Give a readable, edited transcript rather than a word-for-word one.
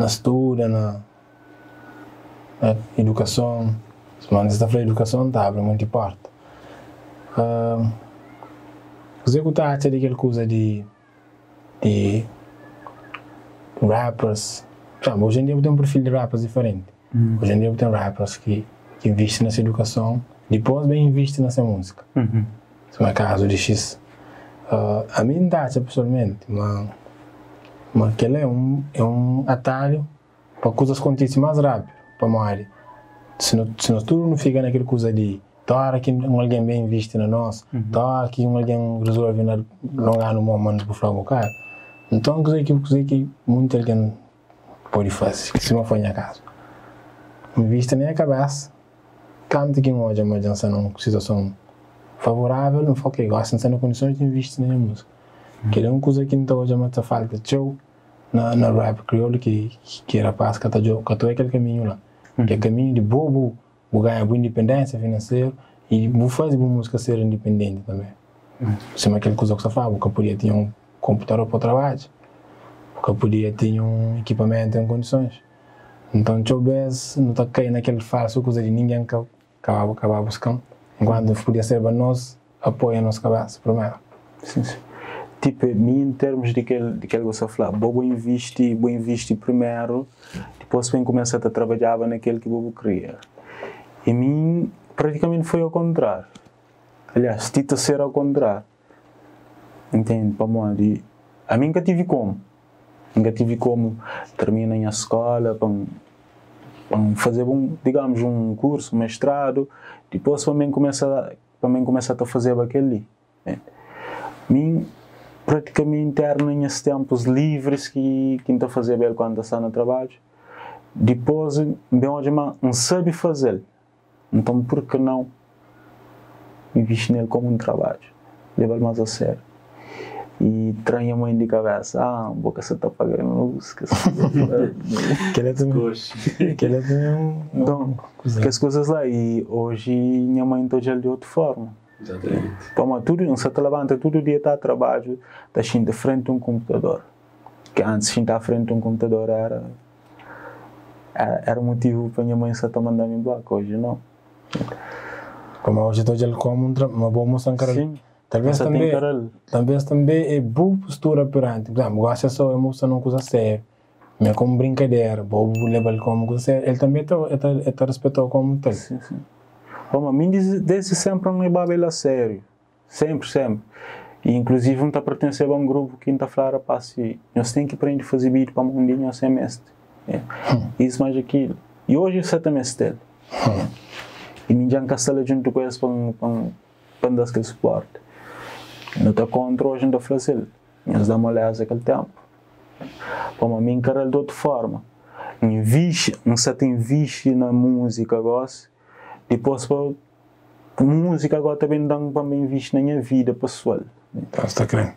na estudo, na educação. Mas esta educação está abre muito porta. Você que acha daquela coisa de rappers, hoje em dia tem um perfil de rappers diferente. Hoje em dia tem rappers que investem nessa educação, depois bem investem nessa música. Isso é o caso de X. A mim não acha pessoalmente, mas que ele é um atalho para coisas acontecerem mais rápido, para a área. Se nós tudo não fica naquela coisa de torna que alguém bem investe na nós, torna que alguém resolve não ganhar no momento para falar com o cara. Então, coisa que muita alguém pode fazer, se não for em casa. Investe na cabeça, canta que hoje mas já numa situação favorável, não for que gosta, não tem condições de investir na música. Que é uma coisa que não hoje mas falta show na rap crioulo que rapaz que está aquele caminho lá. Que é caminho de bobo, ganhar boa independência financeira e vou fazer boa música ser independente também. Se é aquela coisa que você fala, porque podia ter um computador para o trabalho, porque podia ter um equipamento em condições. Então, talvez não está caindo naquele falso coisa de ninguém que acaba buscando, enquanto podia ser para nós apoio a nossa cabeça primeiro. Sim. Tipo, em termos de que você fala, vou investir primeiro, depois vem começar a trabalhar naquele que vou criar. E mim, praticamente foi ao contrário. Aliás, tenta ser ao contrário. Entende? Para mim, a mim nunca tive como terminar a escola, para fazer digamos, um curso, um mestrado, depois para mim começar a fazer aquele ali. Mim, praticamente era nesses tempos livres que estou a fazer bem quando está no trabalho. Depois, bem hoje, não sabe fazer. Então, por que não investir nele como um trabalho? Levar mais a sério. E tranha mãe de cabeça, boca você está pagando música. Que ele também então, que as coisas lá. E hoje, minha mãe está de outra forma. Exatamente. Tudo, você te levanta todo dia, está a trabalho, está de frente a um computador. Que antes de estar à frente a um computador era motivo para a minha mãe estar mandando embora, hoje não. Como hoje estou como uma boa moça Sim. Talvez também é boa postura perante. Por exemplo, gosta só de moça não coisa séria. Mas como brincadeira, vou levar ele como coisa séria. Ele também está respeitado como tal. Sim. A mim desde sempre não levava ele a sério. Sempre. E inclusive não está pertencendo a um grupo que está falando para si. Nós temos que aprender a fazer vídeo para o mundinho a semestre. Isso mais aquilo. E hoje você também está. E ninguém castela junto com eles para dar aquele suporte. Não está contra hoje não está fazendo. Nós damos uma olhada naquele tempo. Para mim encarar de outra forma. Não se tem visto na música agora. Depois a música agora também dá para mim visto na minha vida pessoal. Então, está crendo.